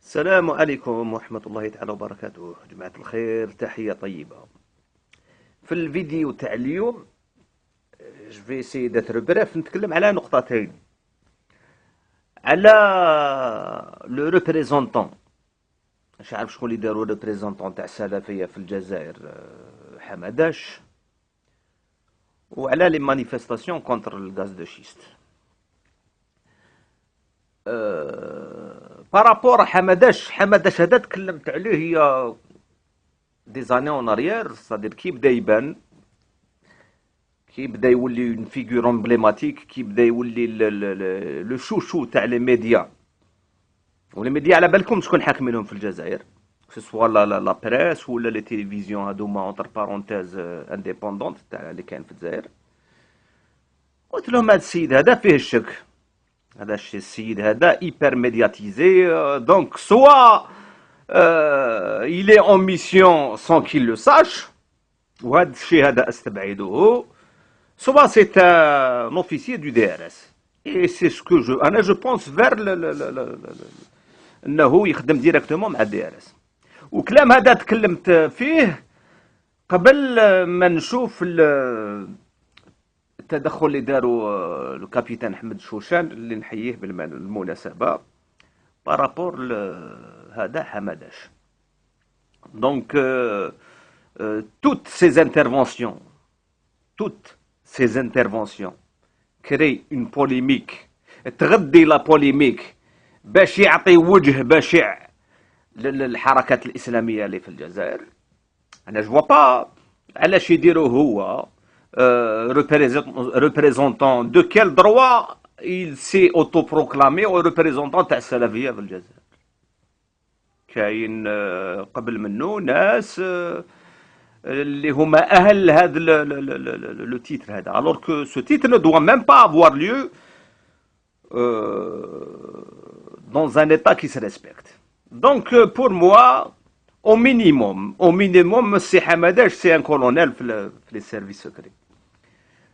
السلام عليكم ورحمة الله تعالى وبركاته جماعة الخير، تحية طيبة. في الفيديو تاع اليوم جو في سي داتر بريف، نتكلم على نقطتين: على لو ريبريزونطون، مش عارف شكون اللي داروا ريبريزونطون تاع السلفية في الجزائر، حمداش، وعلى لي مانيفستاسيون كونتر الغاز دو شيست. بارابور حمداش هذا تكلمت عليه هي دي زاني اون اريير، صدير كي بدا يبان، كي بدا يولي اون فيغور امبليماتيك، كي بدا يولي لو شوشو تاع لي ميديا. ولي ميديا على بالكم شكون حاكمينهم في الجزائر، سوا لا بريس ولا لي تيليفزيون هادوما اونتر بارونتيز انديبوندونت تاع اللي كاين في الجزائر. قلت لهم هذا السيد هذا فيه الشك، هذا السيد هذا hyper médiatisé, donc soit il est en mission sans qu'il le sache, وهذا الشيء هذا استبعده، soit c'est un officier du DRS. Et c'est ce que أنا je pense vers أنه يخدم ديريكتومون مع DRS. وكلام هذا تكلمت فيه قبل ما نشوف التدخل اللي داروا الكابيتان احمد شوشان، اللي نحييه بالمناسبه بارابور هذا حمداش. دونك toutes ces interventions créent une polémique، تغذي لا بوليميك باش يعطي وجه بشع للحركات الاسلاميه اللي في الجزائر. انا جو با علاش يديروا هو représentant de quel droit il s'est autoproclamé représentant تاع السلفية في الجزائر. كاين قبل منه ناس اللي هما أهل هذا لو تيتر هذا، alors que ce titre ne doit même pas avoir lieu dans un état qui se respecte. Donc pour moi, au minimum سي حمداش سي ان كولونيل في لي سيرفيس سكري.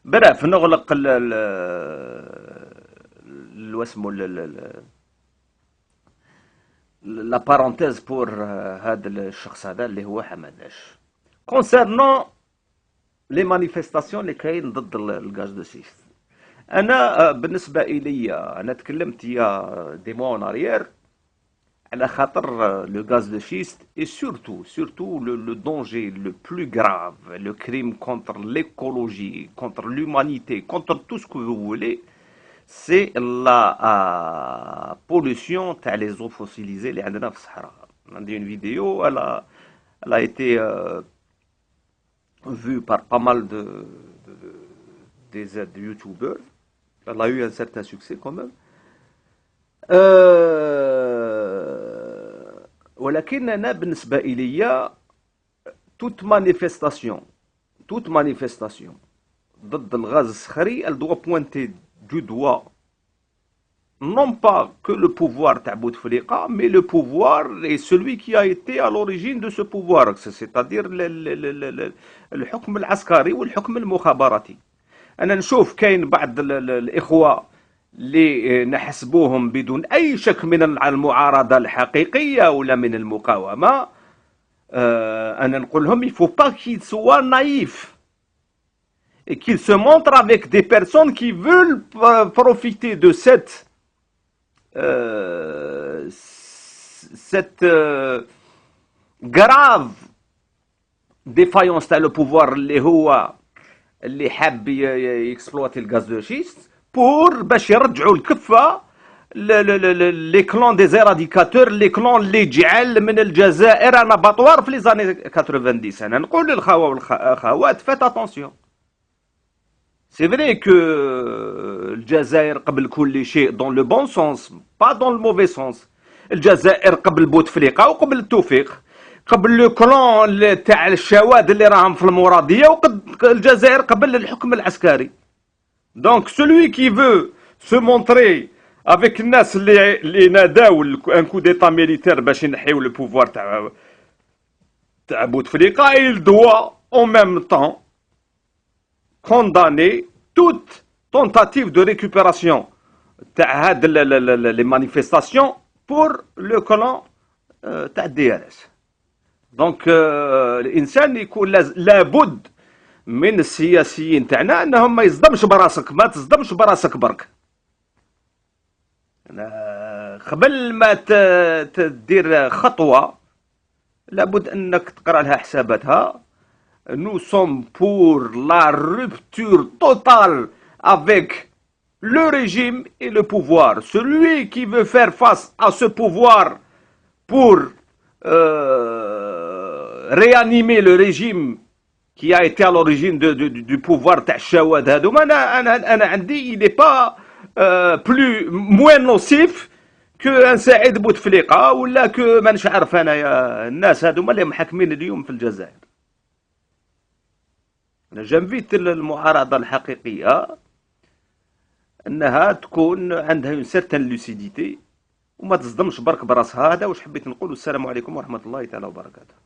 برف نغلق واسمو لا بارونتيز بور هذا الشخص هذا اللي هو حمداش. كونسيرنون لي مانيفستاسيون اللي كاين ضد الغاز دو سيست، انا بالنسبه الي انا تكلمت يا دي موا اون اريير على خاطر le gaz de schiste et surtout le danger le plus grave, le crime contre l'écologie, contre l'humanité, contre tout ce que vous voulez, c'est la pollution تاع les eaux fossilisées اللي عندنا في الصحراء. عندي une vidéo, elle a été vue par pas mal des youtubeurs, elle a eu un certain succès quand même. ولكن أنا بالنسبة إلي toute manifestation ضد الغاز الصخري elle doit pointer du doigt non pas que le pouvoir تاع بوتفليقة, mais le pouvoir et celui qui a été à l'origine de ce pouvoir, c'est-à-dire الحكم العسكري والحكم المخابراتي. أنا نشوف كاين بعض الإخوة اللي نحسبوهم بدون أي شك من المعارضة الحقيقية ولا من المقاومة. أنا نقول لهم il faut pas qu'ils soient naïfs et qu'ils se montrent avec des personnes qui veulent profiter de cette grave défaillance تاع le pouvoir اللي هو اللي حاب يكسبلواتي الغاز دو شيست بور باش يرجعوا الكفة لي كلون دي زيراديكاتور، لي كلون اللي جعل من الجزائر ان اباطوار في لي زاني 90. انا نقول للخوة والخوات فات اتونسيون. سي فري كو الجزائر قبل كل شيء دون لو بون سونس با دون لو موفي سونس. الجزائر قبل بوتفليقة وقبل التوفيق، قبل لو كلون تاع الشواذ اللي راهم في المرادية، الجزائر قبل الحكم العسكري. Donc celui qui veut se montrer avec الناس اللي ناداو un coup d'état militaire باش ينحيو le pouvoir تاع بوتفليقة، il doit en même temps condamner toute tentative de récupération تاع هاد les manifestations pour le clan تاع الDRS. دونك الانسان يكون لابد من السياسيين تاعنا انهم ما يصدمش براسك، ما تصدمش براسك برك. قبل ما تدير خطوه لابد انك تقرا لها حساباتها. Nous sommes pour la rupture totale avec le régime et le pouvoir. Celui qui veut faire face à ce pouvoir pour réanimer le régime qui a été à l'origine du pouvoir تاع الشواذ هذوما، انا عندي il n'est pas plus moins nocif كو سعيد بوتفليقه ولا كو مانيش عارف انايا الناس هذوما اللي محاكمين اليوم في الجزائر. انا جنفيت المعارضه الحقيقيه انها تكون عندها اون سيرتان لوسيديتي وما تصدمش برك براسها. هذا واش حبيت نقول. والسلام عليكم ورحمه الله تعالى وبركاته.